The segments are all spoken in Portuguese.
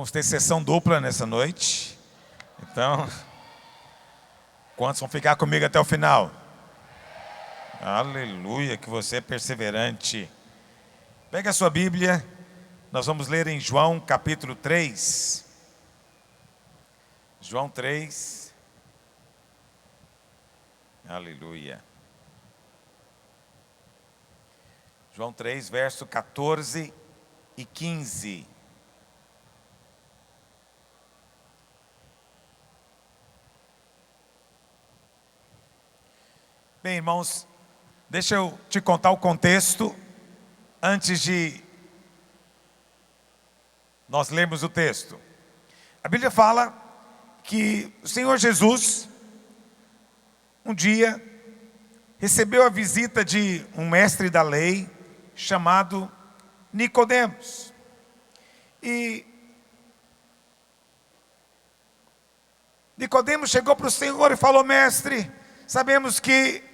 Vamos ter sessão dupla nessa noite. Então, quantos vão ficar comigo até o final? Aleluia, que você é perseverante. Pega a sua Bíblia, nós vamos ler em João capítulo 3. João 3. Aleluia. João 3, verso 14 e 15. Bem, irmãos, deixa eu te contar o contexto antes de nós lermos o texto. A Bíblia fala que o Senhor Jesus, um dia, recebeu a visita de um mestre da lei chamado Nicodemos. E Nicodemos chegou para o Senhor e falou: mestre, sabemos que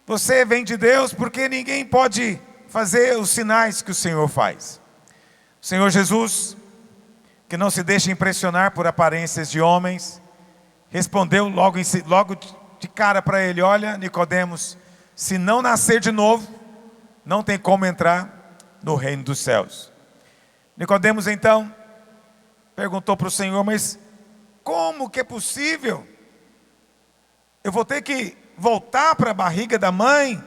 você vem de Deus, porque ninguém pode fazer os sinais que o Senhor faz. O Senhor Jesus, que não se deixa impressionar por aparências de homens, respondeu logo de cara para ele: olha, Nicodemos, se não nascer de novo, não tem como entrar no reino dos céus. Nicodemos então perguntou para o Senhor: mas como que é possível? Eu vou ter que voltar para a barriga da mãe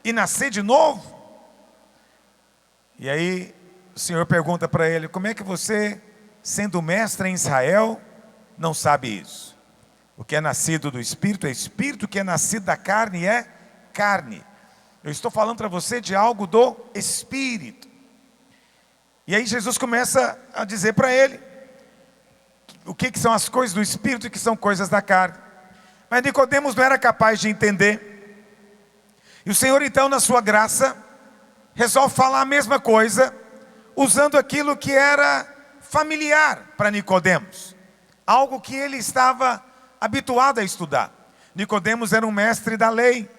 e nascer de novo? E aí o Senhor pergunta para ele: como é que você, sendo mestre em Israel, não sabe isso? O que é nascido do Espírito é Espírito, o que é nascido da carne é carne. Eu estou falando para você de algo do Espírito. E aí Jesus começa a dizer para ele o que são as coisas do Espírito e o que são coisas da carne. Mas Nicodemos não era capaz de entender. E o Senhor então, na sua graça, resolve falar a mesma coisa, usando aquilo que era familiar para Nicodemos, algo que ele estava habituado a estudar. Nicodemos era um mestre da lei.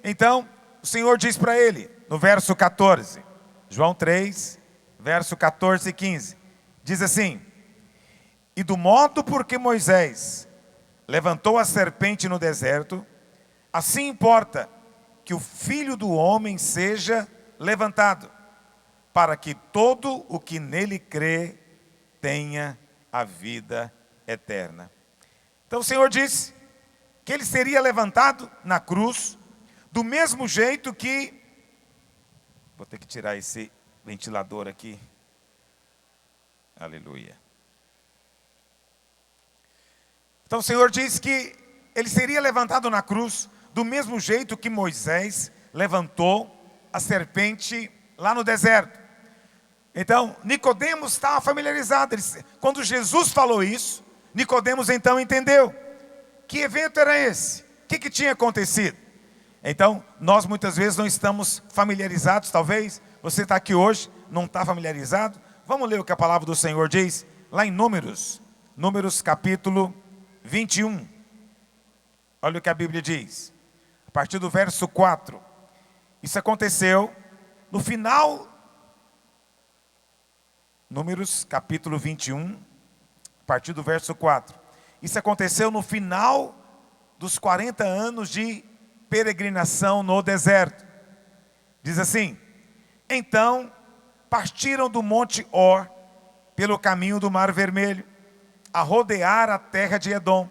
Então o Senhor diz para ele, no verso 14, João 3, verso 14 e 15, diz assim: e do modo por que Moisés levantou a serpente no deserto, assim importa que o Filho do Homem seja levantado, para que todo o que nele crê tenha a vida eterna. Então o Senhor disse que ele seria levantado na cruz, do mesmo jeito que... Vou ter que tirar esse ventilador aqui. Aleluia. Então o Senhor diz que ele seria levantado na cruz, do mesmo jeito que Moisés levantou a serpente lá no deserto. Então Nicodemos estava familiarizado. Quando Jesus falou isso, Nicodemos então entendeu. Que evento era esse? O que tinha acontecido? Então, nós muitas vezes não estamos familiarizados. Talvez você está aqui hoje, não está familiarizado. Vamos ler o que a palavra do Senhor diz, lá em Números capítulo 21. Olha o que a Bíblia diz, a partir do verso 4. Isso aconteceu no final, Números capítulo 21, a partir do verso 4. Isso aconteceu no final dos 40 anos de peregrinação no deserto. Diz assim: então partiram do monte Or, pelo caminho do Mar Vermelho, a rodear a terra de Edom.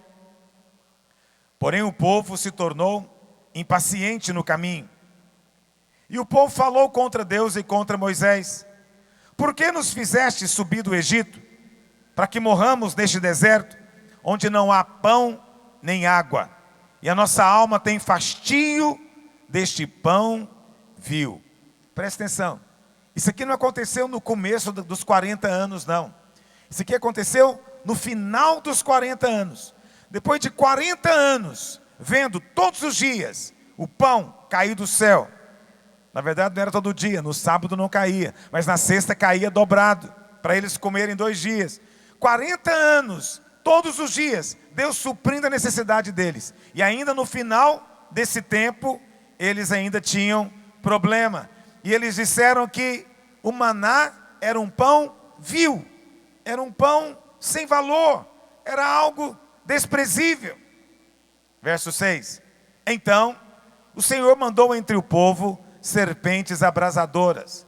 Porém o povo se tornou impaciente no caminho. E o povo falou contra Deus e contra Moisés: por que nos fizeste subir do Egito, para que morramos neste deserto, onde não há pão nem água, e a nossa alma tem fastio deste pão vil? Presta atenção, isso aqui não aconteceu no começo dos 40 anos não. Isso aqui aconteceu no final dos 40 anos. Depois de 40 anos, vendo todos os dias o pão cair do céu. Na verdade não era todo dia, no sábado não caía, mas na sexta caía dobrado, para eles comerem 2 dias. 40 anos, todos os dias, Deus suprindo a necessidade deles. E ainda no final desse tempo, eles ainda tinham problema. E eles disseram que o maná era um pão vil. era um pão sem valor, era algo desprezível. Verso 6. Então, o Senhor mandou entre o povo serpentes abrasadoras.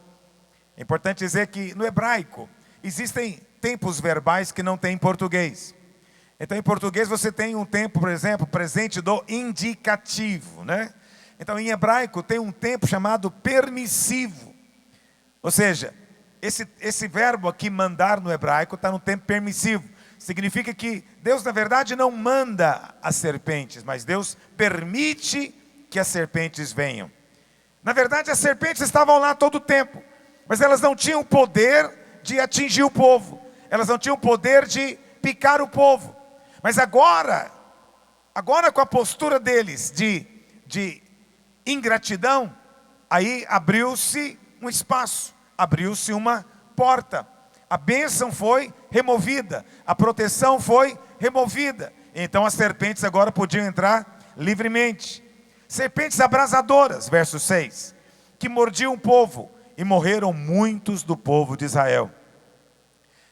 É importante dizer que no hebraico existem tempos verbais que não tem em português. Então em português você tem um tempo, por exemplo, presente do indicativo, né? Então em hebraico tem um tempo chamado permissivo. Ou seja, esse verbo aqui, mandar, no hebraico, está no tempo permissivo. Significa que Deus, na verdade, não manda as serpentes, mas Deus permite que as serpentes venham. Na verdade, as serpentes estavam lá todo o tempo, mas elas não tinham poder de atingir o povo. Elas não tinham poder de picar o povo. Mas agora com a postura deles de ingratidão, aí abriu-se um espaço, abriu-se uma porta. A bênção foi removida, a proteção foi removida. Então as serpentes agora podiam entrar livremente. Serpentes abrasadoras, verso 6, que mordiam o povo, e morreram muitos do povo de Israel.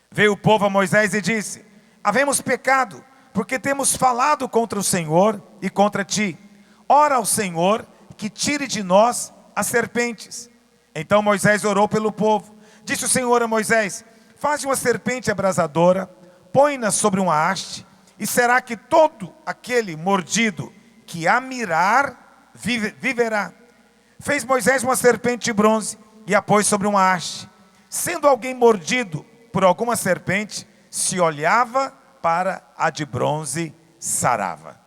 Veio o povo a Moisés e disse: havemos pecado, porque temos falado contra o Senhor e contra ti. Ora ao Senhor que tire de nós as serpentes. Então Moisés orou pelo povo. Disse o Senhor a Moisés: faze uma serpente abrasadora, põe-na sobre uma haste, e será que todo aquele mordido que a mirar viverá. Fez Moisés uma serpente de bronze e a pôs sobre uma haste. Sendo alguém mordido por alguma serpente, se olhava para a de bronze, sarava.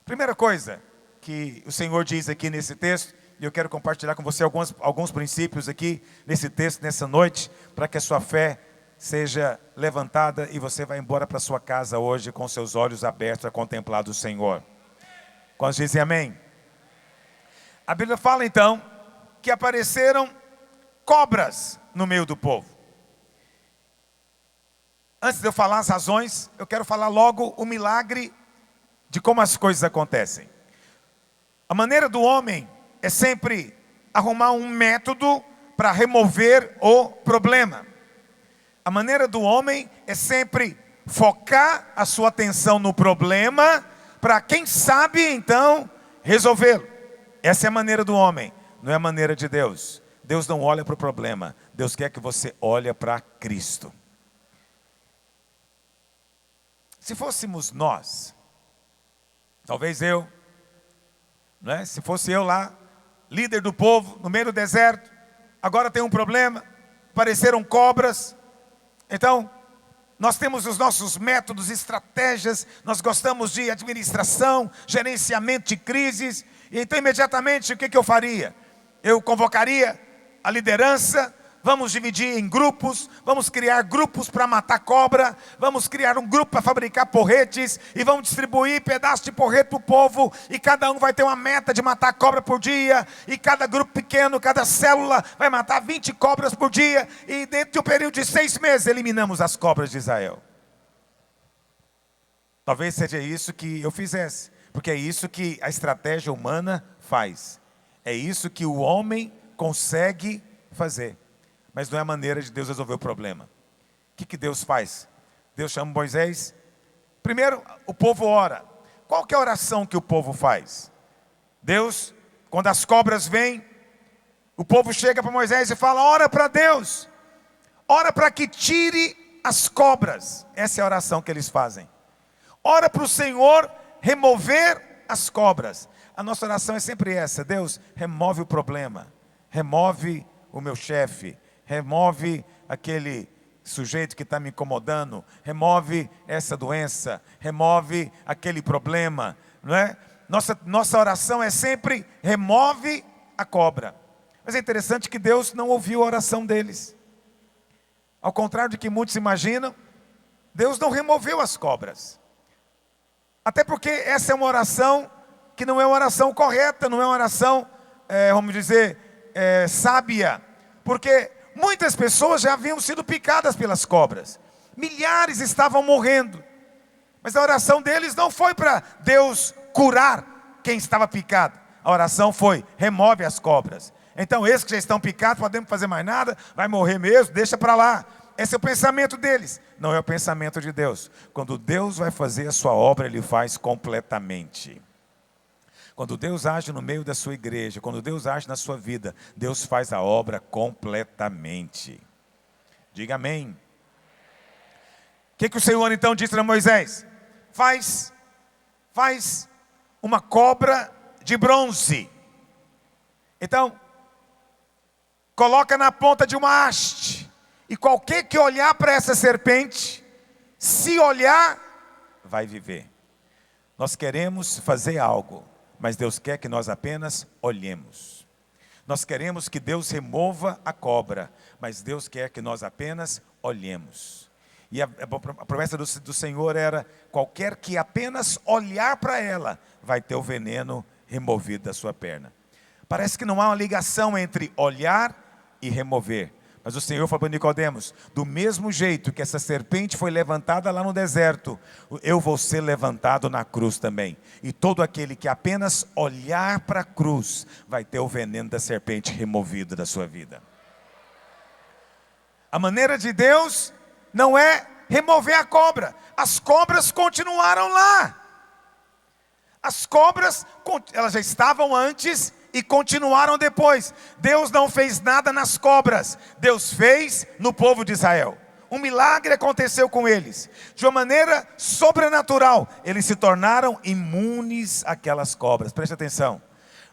Primeira coisa que o Senhor diz aqui nesse texto, e eu quero compartilhar com você alguns princípios aqui nesse texto, nessa noite, para que a sua fé seja levantada e você vá embora para sua casa hoje com seus olhos abertos a contemplar do Senhor. Quantos dizem amém? A Bíblia fala então que apareceram cobras no meio do povo. Antes de eu falar as razões, eu quero falar logo o milagre de como as coisas acontecem. A maneira do homem é sempre arrumar um método para remover o problema. A maneira do homem é sempre focar a sua atenção no problema, para quem sabe então resolvê-lo. Essa é a maneira do homem, não é a maneira de Deus. Deus não olha para o problema, Deus quer que você olhe para Cristo. Se fôssemos nós, talvez eu, né? Se fosse eu lá, líder do povo, no meio do deserto, agora tem um problema, apareceram cobras. Então, nós temos os nossos métodos, estratégias, nós gostamos de administração, gerenciamento de crises. E então imediatamente o que eu faria? Eu convocaria a liderança, vamos dividir em grupos, vamos criar grupos para matar cobra, vamos criar um grupo para fabricar porretes, e vamos distribuir pedaços de porrete para o povo, e cada um vai ter uma meta de matar cobra por dia, e cada grupo pequeno, cada célula vai matar 20 cobras por dia, e dentro de um período de 6 meses eliminamos as cobras de Israel. Talvez seja isso que eu fizesse, porque é isso que a estratégia humana faz, é isso que o homem consegue fazer. Mas não é a maneira de Deus resolver o problema. O que Deus faz? Deus chama Moisés. Primeiro, o povo ora. Qual que é a oração que o povo faz? Deus, quando as cobras vêm, o povo chega para Moisés e fala: ora para Deus. Ora para que tire as cobras. Essa é a oração que eles fazem. Ora para o Senhor remover as cobras. A nossa oração é sempre essa: Deus, remove o problema. Remove o meu chefe. Remove aquele sujeito que está me incomodando, remove essa doença, remove aquele problema, não é? Nossa oração é sempre: remove a cobra. Mas é interessante que Deus não ouviu a oração deles. Ao contrário do que muitos imaginam, Deus não removeu as cobras. Até porque essa é uma oração que não é uma oração correta, não é uma oração, vamos dizer, sábia, porque muitas pessoas já haviam sido picadas pelas cobras. Milhares estavam morrendo. Mas a oração deles não foi para Deus curar quem estava picado. A oração foi: remove as cobras. Então esses que já estão picados, podemos fazer mais nada, vai morrer mesmo, deixa para lá. esse é o pensamento deles. Não é o pensamento de Deus. Quando Deus vai fazer a sua obra, Ele faz completamente. Quando Deus age no meio da sua igreja, quando Deus age na sua vida, Deus faz a obra completamente. Diga amém. O que o Senhor então disse a Moisés? Faz uma cobra de bronze. Então, coloca na ponta de uma haste. E qualquer que olhar para essa serpente, se olhar, vai viver. Nós queremos fazer algo, mas Deus quer que nós apenas olhemos. Nós queremos que Deus remova a cobra, mas Deus quer que nós apenas olhemos. E a promessa do Senhor era: qualquer que apenas olhar para ela, vai ter o veneno removido da sua perna. Parece que não há uma ligação entre olhar e remover. Mas o Senhor falou para Nicodemos: do mesmo jeito que essa serpente foi levantada lá no deserto, eu vou ser levantado na cruz também. E todo aquele que apenas olhar para a cruz, vai ter o veneno da serpente removido da sua vida. A maneira de Deus não é remover a cobra. As cobras continuaram lá. As cobras, elas já estavam antes e continuaram depois. Deus não fez nada nas cobras. Deus fez no povo de Israel. Um milagre aconteceu com eles. De uma maneira sobrenatural, eles se tornaram imunes àquelas cobras. Preste atenção.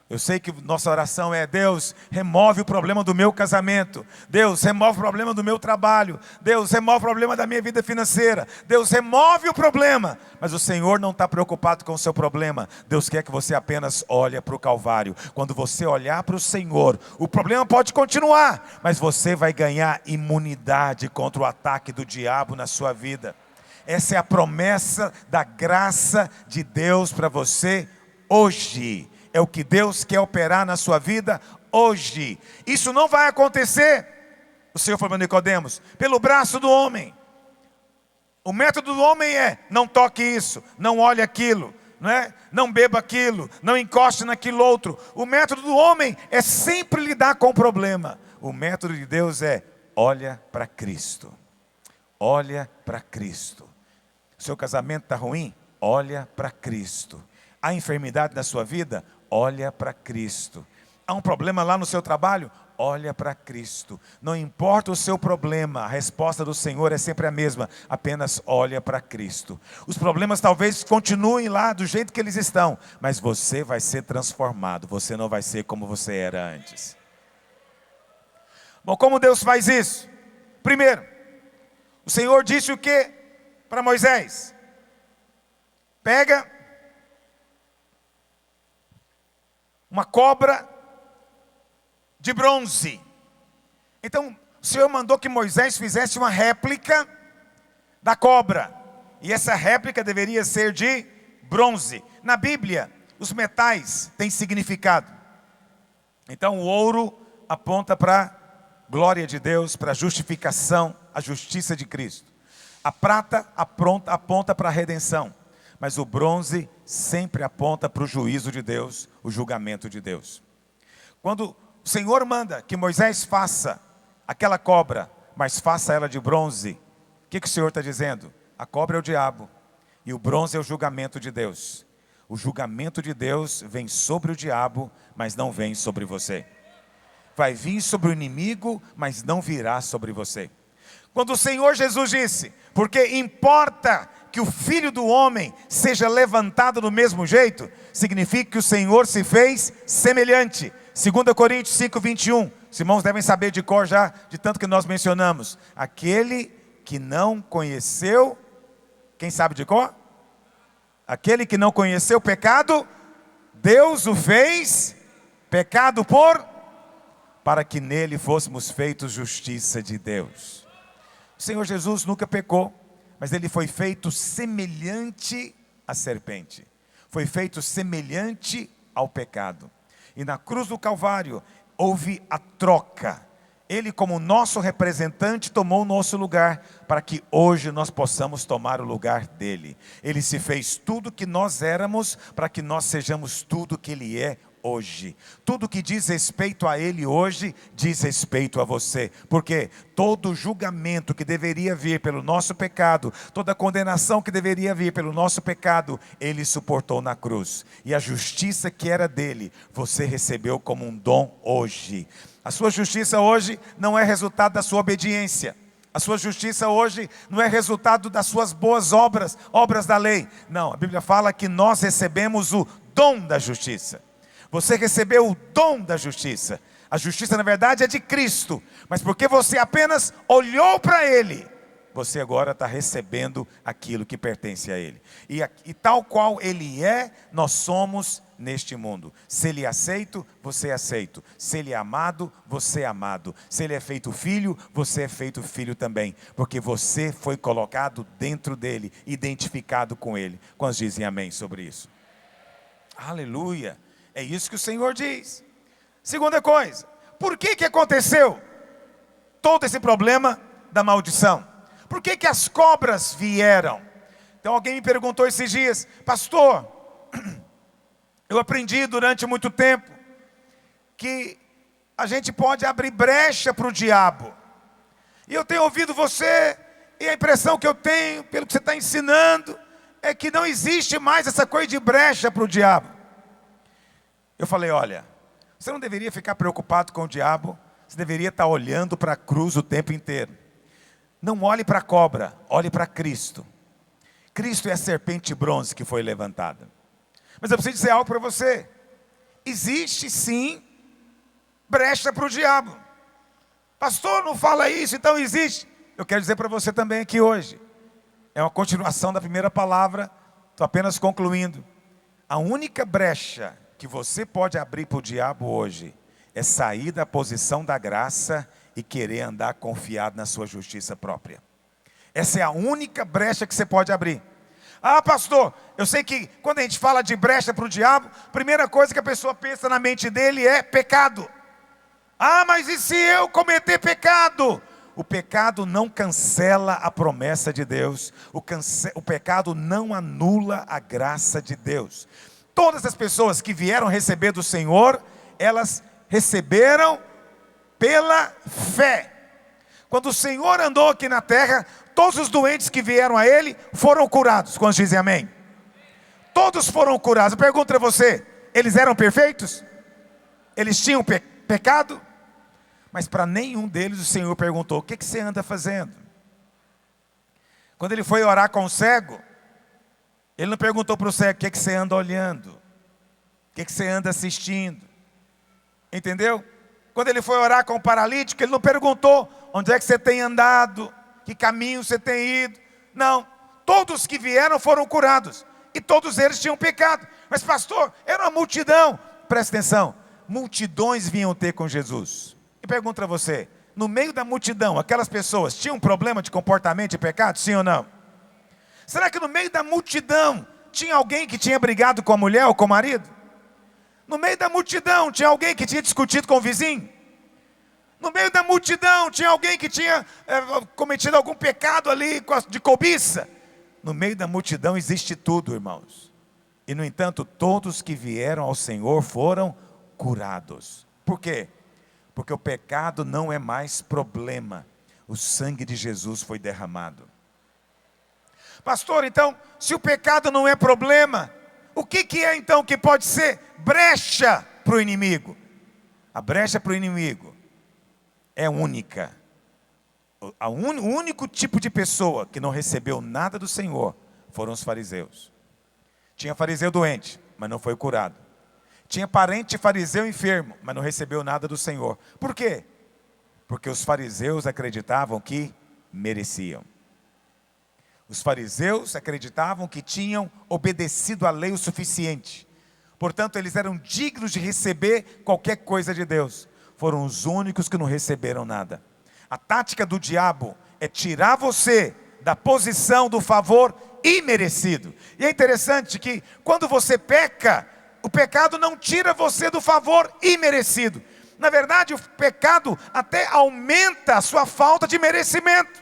Eu sei que nossa oração é: Deus, remove o problema do meu casamento. Deus, remove o problema do meu trabalho. Deus, remove o problema da minha vida financeira. Deus, remove o problema. Mas o Senhor não está preocupado com o seu problema. Deus quer que você apenas olhe para o Calvário. Quando você olhar para o Senhor, o problema pode continuar, mas você vai ganhar imunidade contra o ataque do diabo na sua vida. Essa é a promessa da graça de Deus para você hoje. É o que Deus quer operar na sua vida hoje. Isso não vai acontecer, o Senhor falou para Nicodemos, pelo braço do homem. O método do homem é: não toque isso, não olhe aquilo, não beba aquilo, não encoste naquilo outro. O método do homem é sempre lidar com o problema. O método de Deus é: olha para Cristo. Olha para Cristo. Seu casamento está ruim? Olha para Cristo. Há enfermidade na sua vida? Olha para Cristo. Há um problema lá no seu trabalho? Olha para Cristo. Não importa o seu problema, a resposta do Senhor é sempre a mesma: apenas olha para Cristo. Os problemas talvez continuem lá do jeito que eles estão, mas você vai ser transformado. Você não vai ser como você era antes. Bom, como Deus faz isso? Primeiro, o Senhor disse o que para Moisés? Pega uma cobra de bronze. Então o Senhor mandou que Moisés fizesse uma réplica da cobra. E essa réplica deveria ser de bronze. Na Bíblia, os metais têm significado. Então o ouro aponta para a glória de Deus, para a justificação, a justiça de Cristo. A prata aponta para a redenção. Mas o bronze sempre aponta para o juízo de Deus, o julgamento de Deus. Quando o Senhor manda que Moisés faça aquela cobra, mas faça ela de bronze, o que o Senhor está dizendo? A cobra é o diabo e o bronze é o julgamento de Deus. O julgamento de Deus vem sobre o diabo, mas não vem sobre você. Vai vir sobre o inimigo, mas não virá sobre você. Quando o Senhor Jesus disse: porque importa que o Filho do Homem seja levantado do mesmo jeito, significa que o Senhor se fez semelhante. 2 Coríntios 5:21. Os irmãos devem saber de cor já, de tanto que nós mencionamos. Aquele que não conheceu, quem sabe de cor? Aquele que não conheceu o pecado, Deus o fez pecado para que nele fôssemos feitos justiça de Deus. O Senhor Jesus nunca pecou, mas ele foi feito semelhante à serpente. Foi feito semelhante ao pecado. E na cruz do Calvário houve a troca. Ele, como nosso representante, tomou o nosso lugar, para que hoje nós possamos tomar o lugar dele. Ele se fez tudo que nós éramos, para que nós sejamos tudo que ele é hoje. Tudo que diz respeito a Ele hoje, diz respeito a você. Porque todo julgamento que deveria vir pelo nosso pecado, toda condenação que deveria vir pelo nosso pecado, Ele suportou na cruz. E a justiça que era dele, você recebeu como um dom hoje. A sua justiça hoje não é resultado da sua obediência. A sua justiça hoje não é resultado das suas boas obras, obras da lei. Não, a Bíblia fala que nós recebemos o dom da justiça. Você recebeu o dom da justiça. A justiça, na verdade, é de Cristo. Mas porque você apenas olhou para Ele, você agora está recebendo aquilo que pertence a Ele. E tal qual Ele é, nós somos neste mundo. Se Ele é aceito, você é aceito. Se Ele é amado, você é amado. Se Ele é feito filho, você é feito filho também. Porque você foi colocado dentro dEle, identificado com Ele. Quantos dizem amém sobre isso? Aleluia! É isso que o Senhor diz. Segunda coisa, por que aconteceu todo esse problema da maldição? Por que as cobras vieram? Então alguém me perguntou esses dias: pastor, eu aprendi durante muito tempo que a gente pode abrir brecha para o diabo. E eu tenho ouvido você, e a impressão que eu tenho, pelo que você está ensinando, é que não existe mais essa coisa de brecha para o diabo. Eu falei: olha, você não deveria ficar preocupado com o diabo, você deveria estar olhando para a cruz o tempo inteiro. Não olhe para a cobra, olhe para Cristo. Cristo é a serpente de bronze que foi levantada. Mas eu preciso dizer algo para você. Existe sim brecha para o diabo. Pastor, não fala isso, então existe. Eu quero dizer para você também aqui hoje. É uma continuação da primeira palavra, estou apenas concluindo. A única brecha que você pode abrir para o diabo hoje é sair da posição da graça e querer andar confiado na sua justiça própria. Essa é a única brecha que você pode abrir. Ah, pastor, eu sei que quando a gente fala de brecha para o diabo, a primeira coisa que a pessoa pensa na mente dele é pecado. Ah, mas e se eu cometer pecado? O pecado não cancela a promessa de Deus. O pecado não anula a graça de Deus. Todas as pessoas que vieram receber do Senhor, elas receberam pela fé. Quando o Senhor andou aqui na terra, todos os doentes que vieram a Ele foram curados. Quantos dizem amém? Todos foram curados. Eu pergunto para você, eles eram perfeitos? Eles tinham pecado? Mas para nenhum deles o Senhor perguntou: o que você anda fazendo? Quando Ele foi orar com o cego, Ele não perguntou para o cego: o que você anda olhando? O que você anda assistindo? Entendeu? Quando Ele foi orar com o paralítico, Ele não perguntou: onde é que você tem andado? Que caminho você tem ido? Não, todos que vieram foram curados. E todos eles tinham pecado. Mas pastor, era uma multidão. Presta atenção, multidões vinham ter com Jesus. E pergunto para você, no meio da multidão, aquelas pessoas tinham um problema de comportamento e pecado? Sim ou não? Será que no meio da multidão tinha alguém que tinha brigado com a mulher ou com o marido? No meio da multidão tinha alguém que tinha discutido com o vizinho? No meio da multidão tinha alguém que tinha cometido algum pecado ali de cobiça? No meio da multidão existe tudo, irmãos. E no entanto, todos que vieram ao Senhor foram curados. Por quê? Porque o pecado não é mais problema. O sangue de Jesus foi derramado. Pastor, então, se o pecado não é problema, o que é então que pode ser brecha para o inimigo? A brecha para o inimigo é única. O único tipo de pessoa que não recebeu nada do Senhor foram os fariseus. Tinha fariseu doente, mas não foi curado. Tinha parente fariseu enfermo, mas não recebeu nada do Senhor. Por quê? Porque os fariseus acreditavam que mereciam. Os fariseus acreditavam que tinham obedecido à lei o suficiente. Portanto, eles eram dignos de receber qualquer coisa de Deus. Foram os únicos que não receberam nada. A tática do diabo é tirar você da posição do favor imerecido. E é interessante que quando você peca, o pecado não tira você do favor imerecido. Na verdade, o pecado até aumenta a sua falta de merecimento.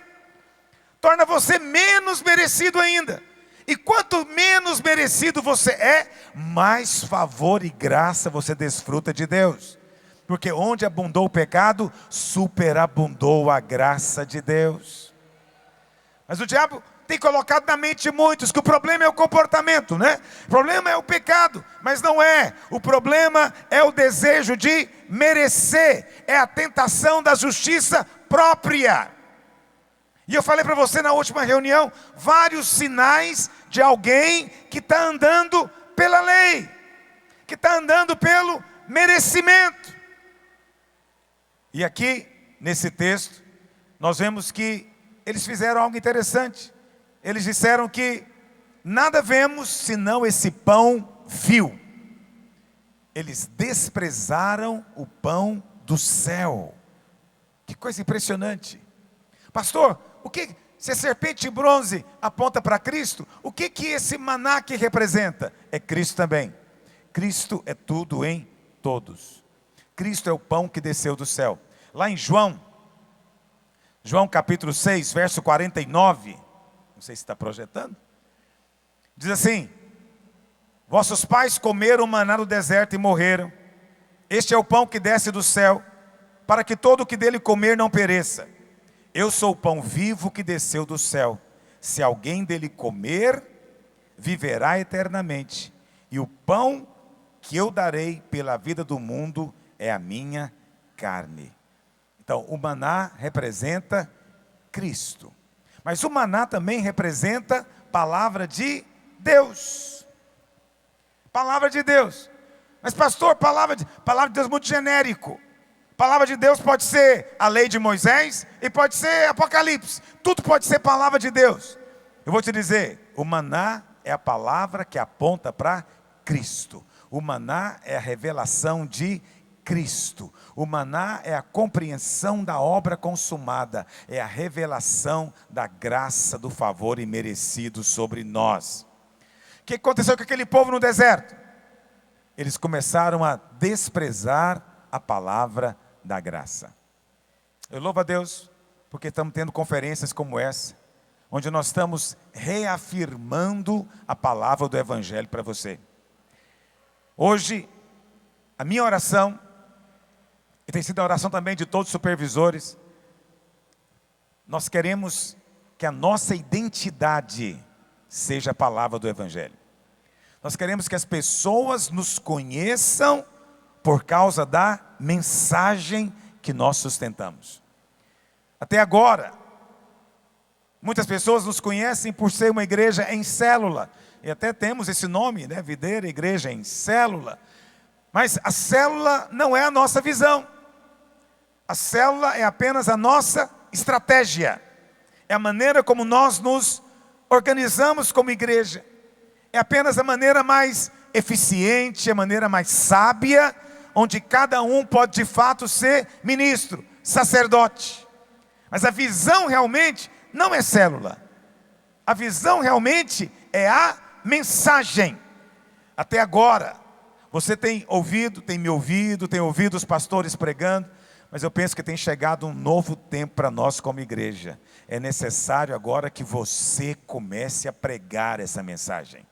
Torna você menos merecido ainda. E quanto menos merecido você é, mais favor e graça você desfruta de Deus. Porque onde abundou o pecado, superabundou a graça de Deus. Mas o diabo tem colocado na mente de muitos que o problema é o comportamento, né? O problema é o pecado, mas não é. O problema é o desejo de merecer, é a tentação da justiça própria. E eu falei para você na última reunião, vários sinais de alguém que está andando pela lei, que está andando pelo merecimento. E aqui, nesse texto, nós vemos que eles fizeram algo interessante. Eles disseram que nada vemos senão esse pão vil. Eles desprezaram o pão do céu. Que coisa impressionante. Pastor, o que, se a serpente de bronze aponta para Cristo, o que esse maná aqui representa? É Cristo também. Cristo é tudo em todos. Cristo é o pão que desceu do céu. Lá em João capítulo 6, verso 49, não sei se está projetando, diz assim: vossos pais comeram maná no deserto e morreram. Este é o pão que desce do céu, para que todo o que dele comer não pereça. Eu sou o pão vivo que desceu do céu. Se alguém dele comer, viverá eternamente. E o pão que eu darei pela vida do mundo é a minha carne. Então, o maná representa Cristo. Mas o maná também representa palavra de Deus. Palavra de Deus. Mas pastor, palavra de Deus é muito genérico. Palavra de Deus pode ser a lei de Moisés e pode ser Apocalipse. Tudo pode ser palavra de Deus. Eu vou te dizer, o maná é a palavra que aponta para Cristo. O maná é a revelação de Cristo. O maná é a compreensão da obra consumada. É a revelação da graça, do favor imerecido sobre nós. O que aconteceu com aquele povo no deserto? Eles começaram a desprezar a palavra da graça. Eu louvo a Deus, porque estamos tendo conferências como essa, onde nós estamos reafirmando a palavra do Evangelho para você. Hoje, a minha oração, e tem sido a oração também de todos os supervisores, nós queremos que a nossa identidade seja a palavra do Evangelho. Nós queremos que as pessoas nos conheçam por causa da mensagem que nós sustentamos. Até agora, muitas pessoas nos conhecem por ser uma igreja em célula, e até temos esse nome, né? Videira, igreja em célula. Mas a célula não é a nossa visão. A célula é apenas a nossa estratégia. É a maneira como nós nos organizamos como igreja. É apenas a maneira mais eficiente, a maneira mais sábia, onde cada um pode de fato ser ministro, sacerdote. Mas a visão realmente não é célula. A visão realmente é a mensagem. Até agora, você tem me ouvido, tem ouvido os pastores pregando, mas eu penso que tem chegado um novo tempo para nós como igreja. É necessário agora que você comece a pregar essa mensagem.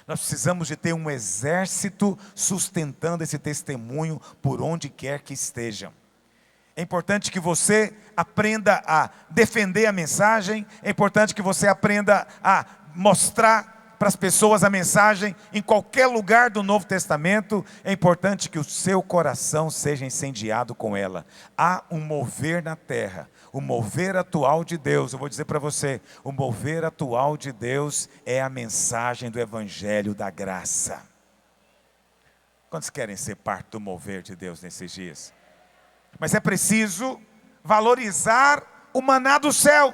Nós precisamos de ter um exército sustentando esse testemunho por onde quer que estejam. É importante que você aprenda a defender a mensagem, é importante que você aprenda a mostrar para as pessoas a mensagem em qualquer lugar do Novo Testamento. É importante que o seu coração seja incendiado com ela. Há um mover na terra, o mover atual de Deus. Eu vou dizer para você, o mover atual de Deus é a mensagem do Evangelho da graça. Quantos querem ser parte do mover de Deus nesses dias? Mas é preciso valorizar o maná do céu.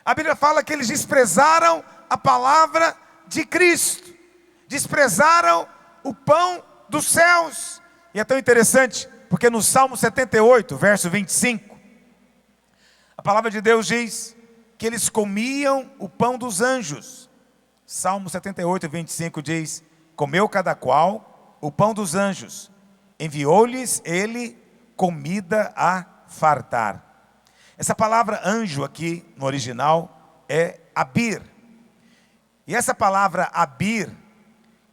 A Bíblia fala que eles desprezaram a palavra de Cristo, desprezaram o pão dos céus. E é tão interessante, porque no Salmo 78, verso 25, a palavra de Deus diz que eles comiam o pão dos anjos. Salmo 78, 25 diz: comeu cada qual o pão dos anjos, enviou-lhes ele comida a fartar. Essa palavra anjo aqui no original é abir. E essa palavra Abir,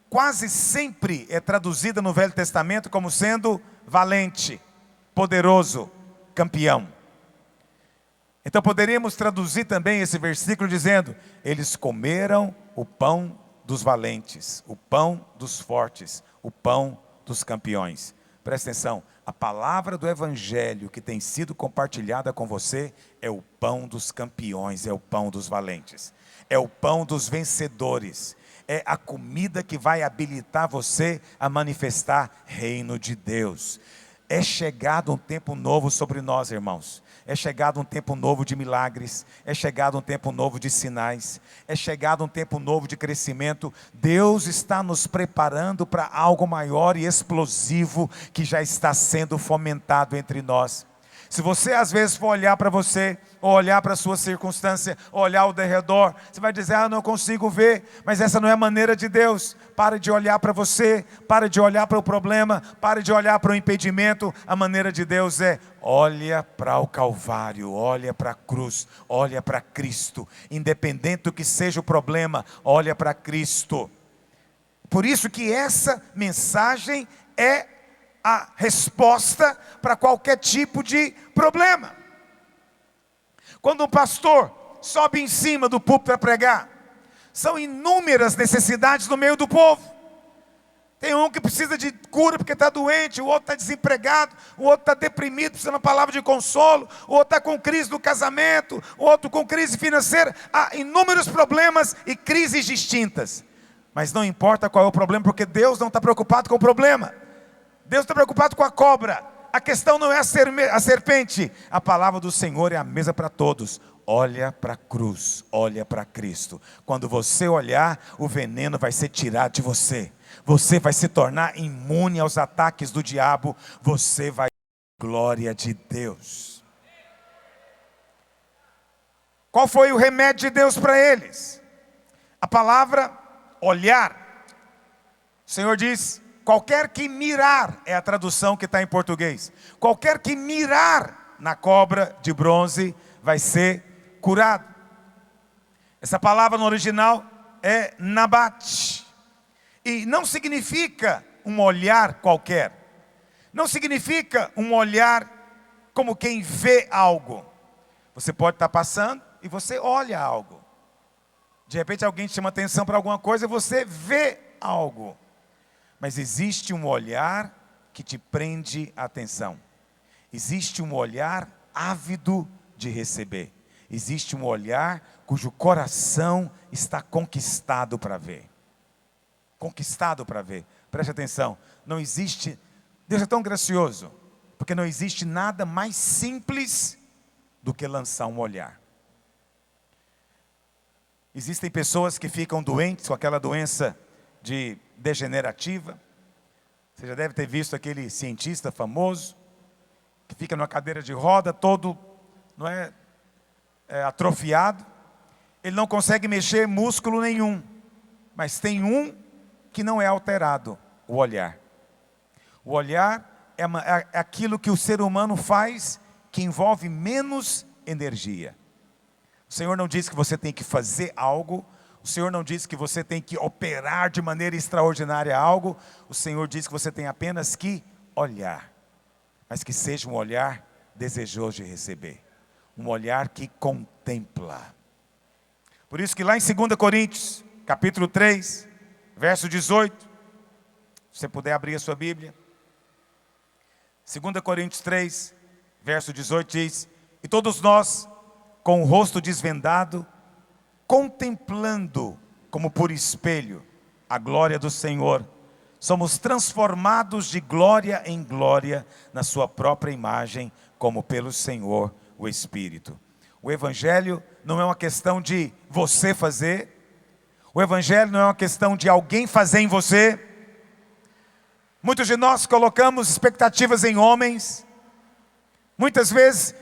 quase sempre é traduzida no Velho Testamento como sendo valente, poderoso, campeão. Então poderíamos traduzir também esse versículo dizendo: eles comeram o pão dos valentes, o pão dos fortes, o pão dos campeões. Presta atenção, a palavra do Evangelho que tem sido compartilhada com você é o pão dos campeões, é o pão dos valentes, é o pão dos vencedores, é a comida que vai habilitar você a manifestar reino de Deus. É chegado um tempo novo sobre nós, irmãos. É chegado um tempo novo de milagres. É chegado um tempo novo de sinais. É chegado um tempo novo de crescimento. Deus está nos preparando para algo maior e explosivo que já está sendo fomentado entre nós. Se você às vezes for olhar para você, ou olhar para a sua circunstância, ou olhar ao derredor, você vai dizer: não consigo ver, mas essa não é a maneira de Deus. Pare de olhar para você, pare de olhar para o problema, pare de olhar para o impedimento. A maneira de Deus é: olha para o Calvário, olha para a cruz, olha para Cristo. Independente do que seja o problema, olha para Cristo. Por isso que essa mensagem é a resposta para qualquer tipo de problema. Quando um pastor sobe em cima do púlpito para pregar, são inúmeras necessidades no meio do povo. Tem um que precisa de cura porque está doente, o outro está desempregado, o outro está deprimido, precisa de uma palavra de consolo, o outro está com crise no casamento, o outro com crise financeira. Há inúmeros problemas e crises distintas. Mas não importa qual é o problema, porque Deus não está preocupado com o problema. Deus está preocupado com a cobra. A questão não é a serpente. A palavra do Senhor é a mesa para todos. Olha para a cruz, olha para Cristo. Quando você olhar, o veneno vai ser tirado de você. Você vai se tornar imune aos ataques do diabo. Você vai ter a glória de Deus. Qual foi o remédio de Deus para eles? A palavra olhar. O Senhor diz: qualquer que mirar, é a tradução que está em português. Qualquer que mirar na cobra de bronze vai ser curado. Essa palavra no original é nabat. E não significa um olhar qualquer. Não significa um olhar como quem vê algo. Você pode estar passando e você olha algo. De repente alguém te chama atenção para alguma coisa e você vê algo. Mas existe um olhar que te prende a atenção. Existe um olhar ávido de receber. Existe um olhar cujo coração está conquistado para ver. Conquistado para ver. Preste atenção. Não existe... Deus é tão gracioso, porque não existe nada mais simples do que lançar um olhar. Existem pessoas que ficam doentes com aquela doença degenerativa. Você já deve ter visto aquele cientista famoso que fica numa cadeira de roda, todo atrofiado. Ele não consegue mexer músculo nenhum, mas tem um que não é alterado: o olhar. O olhar é aquilo que o ser humano faz que envolve menos energia. O Senhor não diz que você tem que fazer algo. O Senhor não diz que você tem que operar de maneira extraordinária algo. O Senhor diz que você tem apenas que olhar. Mas que seja um olhar desejoso de receber. Um olhar que contempla. Por isso que lá em 2 Coríntios, capítulo 3, verso 18. Se você puder abrir a sua Bíblia. 2 Coríntios 3, verso 18 diz: e todos nós, com o rosto desvendado, contemplando como por espelho a glória do Senhor, somos transformados de glória em glória na sua própria imagem, como pelo Senhor o Espírito. O Evangelho não é uma questão de você fazer. O Evangelho não é uma questão de alguém fazer em você. Muitos de nós colocamos expectativas em homens. Muitas vezes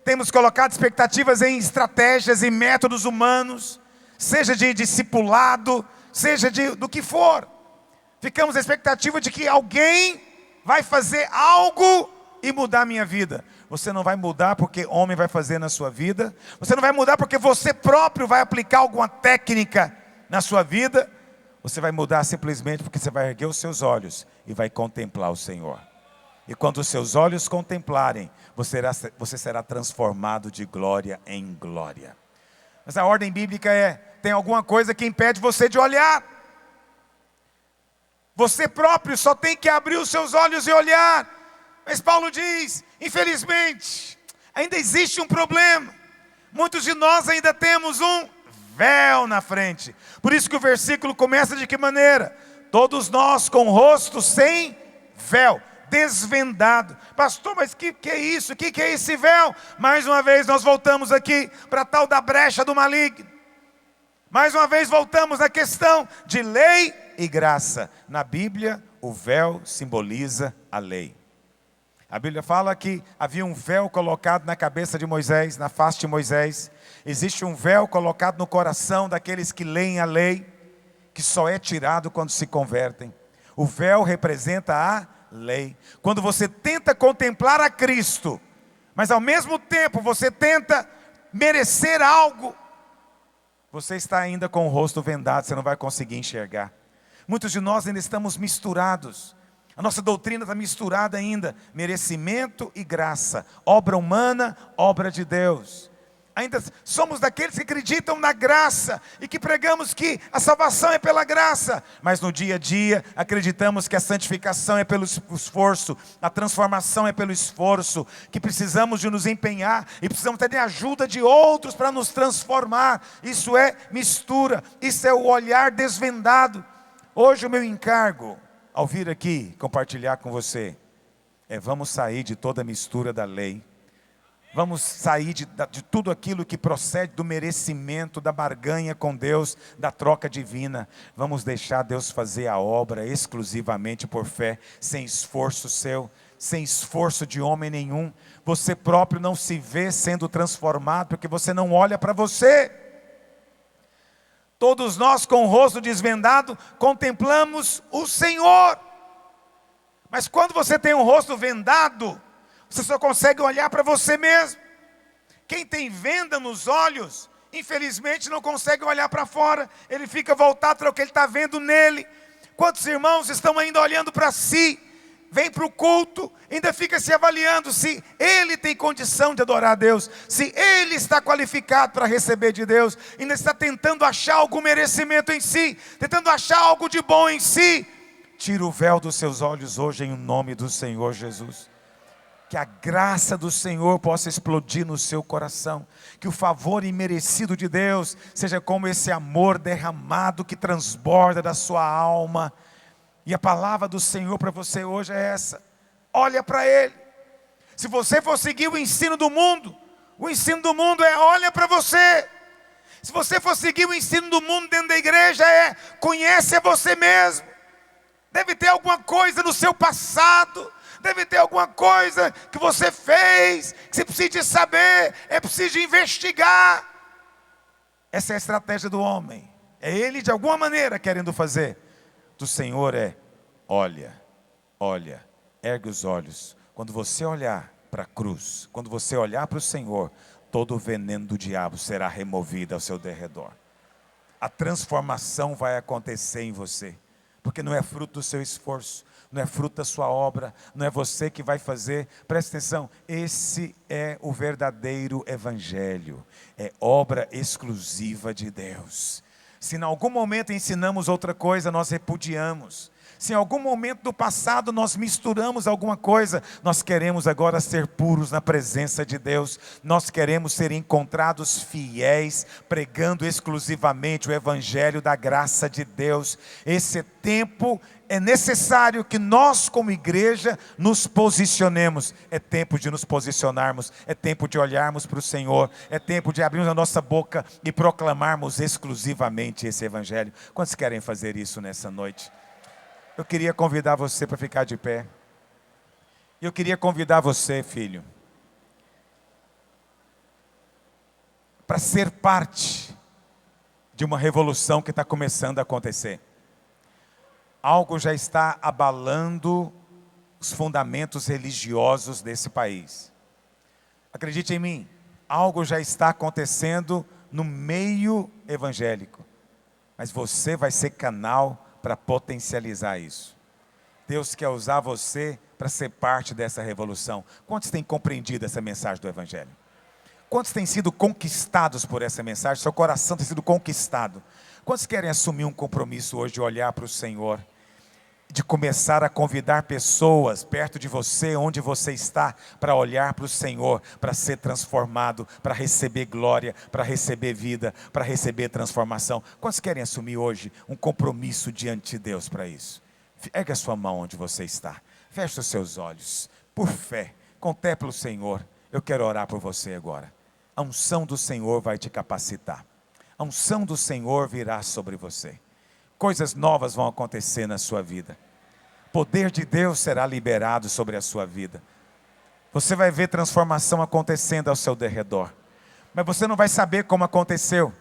temos colocado expectativas em estratégias e métodos humanos, seja de discipulado, seja do que for. Ficamos na expectativa de que alguém vai fazer algo e mudar a minha vida. Você não vai mudar porque homem vai fazer na sua vida. Você não vai mudar porque você próprio vai aplicar alguma técnica na sua vida, você vai mudar simplesmente porque você vai erguer os seus olhos e vai contemplar o Senhor. E quando os seus olhos contemplarem, você será transformado de glória em glória. Mas a ordem bíblica tem alguma coisa que impede você de olhar. Você próprio só tem que abrir os seus olhos e olhar. Mas Paulo diz, infelizmente, ainda existe um problema. Muitos de nós ainda temos um véu na frente. Por isso que o versículo começa de que maneira? Todos nós com o rosto sem véu, desvendado. Pastor, mas que é isso? Que é esse véu? Mais uma vez nós voltamos aqui para a tal da brecha do maligno. Mais uma vez voltamos à questão de lei e graça. Na Bíblia, o véu simboliza a lei. A Bíblia fala que havia um véu colocado na cabeça de Moisés, na face de Moisés. Existe um véu colocado no coração daqueles que leem a lei, que só é tirado quando se convertem. O véu representa a lei. Quando você tenta contemplar a Cristo, mas ao mesmo tempo você tenta merecer algo, você está ainda com o rosto vendado, você não vai conseguir enxergar. Muitos de nós ainda estamos misturados. A nossa doutrina está misturada ainda, merecimento e graça, obra humana, obra de Deus. Ainda somos daqueles que acreditam na graça e que pregamos que a salvação é pela graça, mas no dia a dia acreditamos que a santificação é pelo esforço, a transformação é pelo esforço, que precisamos de nos empenhar e precisamos ter a ajuda de outros para nos transformar. Isso é mistura, isso é o olhar desvendado. Hoje o meu encargo, ao vir aqui compartilhar com você, vamos sair de toda a mistura da lei. Vamos sair de tudo aquilo que procede do merecimento, da barganha com Deus, da troca divina. Vamos deixar Deus fazer a obra exclusivamente por fé, sem esforço seu, sem esforço de homem nenhum. Você próprio não se vê sendo transformado, porque você não olha para você. Todos nós com o rosto desvendado contemplamos o Senhor. Mas quando você tem o rosto vendado, você só consegue olhar para você mesmo. Quem tem venda nos olhos, infelizmente não consegue olhar para fora. Ele fica voltado para o que ele está vendo nele. Quantos irmãos estão ainda olhando para si? Vem para o culto, ainda fica se avaliando se ele tem condição de adorar a Deus, se ele está qualificado para receber de Deus, ainda está tentando achar algum merecimento em si, tentando achar algo de bom em si. Tira o véu dos seus olhos hoje em nome do Senhor Jesus. Que a graça do Senhor possa explodir no seu coração. Que o favor imerecido de Deus seja como esse amor derramado que transborda da sua alma. E a palavra do Senhor para você hoje é essa. Olha para Ele. Se você for seguir o ensino do mundo é olha para você. Se você for seguir o ensino do mundo dentro da igreja conhece a você mesmo. Deve ter alguma coisa no seu passado. Deve ter alguma coisa que você fez, que você precisa saber, preciso investigar. Essa é a estratégia do homem. É ele de alguma maneira querendo fazer. Do Senhor olha, ergue os olhos. Quando você olhar para a cruz, quando você olhar para o Senhor, todo o veneno do diabo será removido ao seu derredor. A transformação vai acontecer em você, porque não é fruto do seu esforço, não é fruto da sua obra, não é você que vai fazer. Presta atenção, esse é o verdadeiro evangelho, é obra exclusiva de Deus. Se em algum momento ensinamos outra coisa, nós repudiamos. Se em algum momento do passado nós misturamos alguma coisa, nós queremos agora ser puros na presença de Deus. Nós queremos ser encontrados fiéis, pregando exclusivamente o evangelho da graça de Deus. Esse tempo é necessário que nós como igreja nos posicionemos. É tempo de nos posicionarmos, é tempo de olharmos para o Senhor, é tempo de abrirmos a nossa boca e proclamarmos exclusivamente esse evangelho. Quantos querem fazer isso nessa noite? Eu queria convidar você para ficar de pé. Eu queria convidar você, filho, para ser parte de uma revolução que está começando a acontecer. Algo já está abalando os fundamentos religiosos desse país. Acredite em mim, algo já está acontecendo no meio evangélico. mas você vai ser canal para potencializar isso. Deus quer usar você para ser parte dessa revolução. Quantos têm compreendido essa mensagem do Evangelho? Quantos têm sido conquistados por essa mensagem? Seu coração tem sido conquistado. Quantos querem assumir um compromisso hoje de olhar para o Senhor, de começar a convidar pessoas perto de você, onde você está, para olhar para o Senhor, para ser transformado, para receber glória, para receber vida, para receber transformação? Quantos querem assumir hoje um compromisso diante de Deus para isso? Ergue a sua mão onde você está, feche os seus olhos, por fé, contemple o Senhor. Eu quero orar por você agora. A unção do Senhor vai te capacitar. A unção do Senhor virá sobre você. Coisas novas vão acontecer na sua vida. O poder de Deus será liberado sobre a sua vida. Você vai ver transformação acontecendo ao seu derredor. Mas você não vai saber como aconteceu.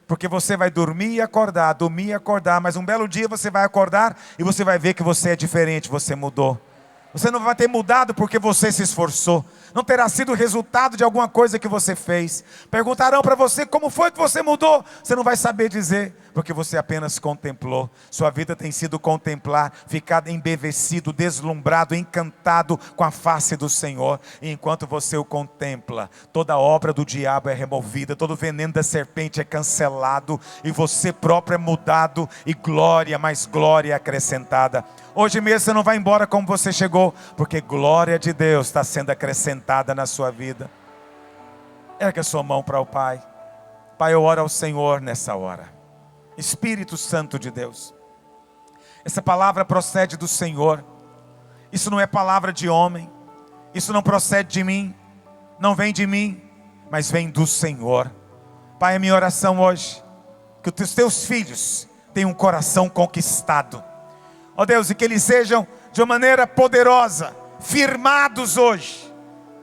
Porque você vai dormir e acordar. Mas um belo dia você vai acordar e você vai ver que você é diferente, você mudou. Você não vai ter mudado porque você se esforçou. Não terá sido o resultado de alguma coisa que você fez. Perguntarão para você como foi que você mudou. Você não vai saber dizer, porque você apenas contemplou. Sua vida tem sido contemplar, ficar embevecido, deslumbrado, encantado com a face do Senhor. E enquanto você o contempla, toda obra do diabo é removida, todo veneno da serpente é cancelado, e você próprio é mudado, e glória, mais glória acrescentada. Hoje mesmo você não vai embora como você chegou, porque glória de Deus está sendo acrescentada na sua vida. Ergue a sua mão para o Pai. Pai, eu oro ao Senhor nessa hora. Espírito Santo de Deus, essa palavra procede do Senhor. Isso não é palavra de homem, isso não procede de mim, não vem de mim, mas vem do Senhor. Pai, a minha oração hoje, que os teus filhos tenham um coração conquistado, ó Deus, e que eles sejam de uma maneira poderosa, firmados hoje,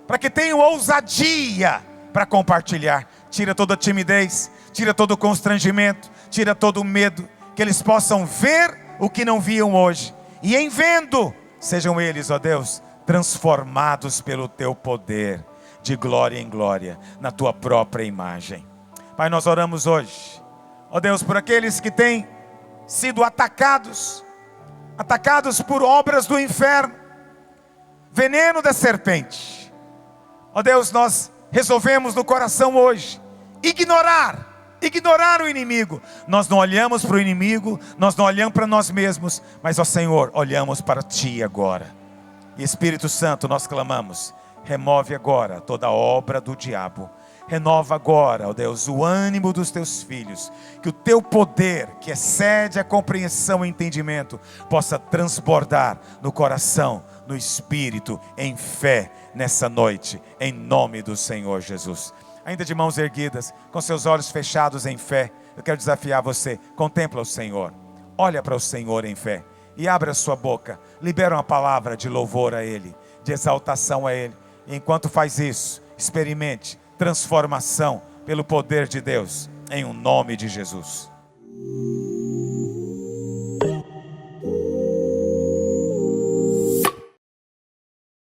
para que tenham ousadia para compartilhar. Tira toda a timidez, tira todo o constrangimento, tira todo o medo, que eles possam ver o que não viam hoje, e em vendo, sejam eles, ó Deus, transformados pelo teu poder, de glória em glória, na tua própria imagem. Pai, nós oramos hoje, ó Deus, por aqueles que têm sido atacados por obras do inferno, veneno da serpente. Ó Deus, nós resolvemos no coração hoje ignorar o inimigo. Nós não olhamos para o inimigo, nós não olhamos para nós mesmos, mas, ó Senhor, olhamos para Ti agora. E Espírito Santo, nós clamamos, remove agora toda obra do diabo. Renova agora, ó Deus, o ânimo dos teus filhos, que o teu poder, que excede a compreensão e entendimento, possa transbordar no coração, no espírito, em fé, nessa noite, em nome do Senhor Jesus. Ainda de mãos erguidas, com seus olhos fechados em fé, eu quero desafiar você, contempla o Senhor, olha para o Senhor em fé, e abra a sua boca, libera uma palavra de louvor a Ele, de exaltação a Ele, e enquanto faz isso, experimente transformação pelo poder de Deus, em o nome de Jesus.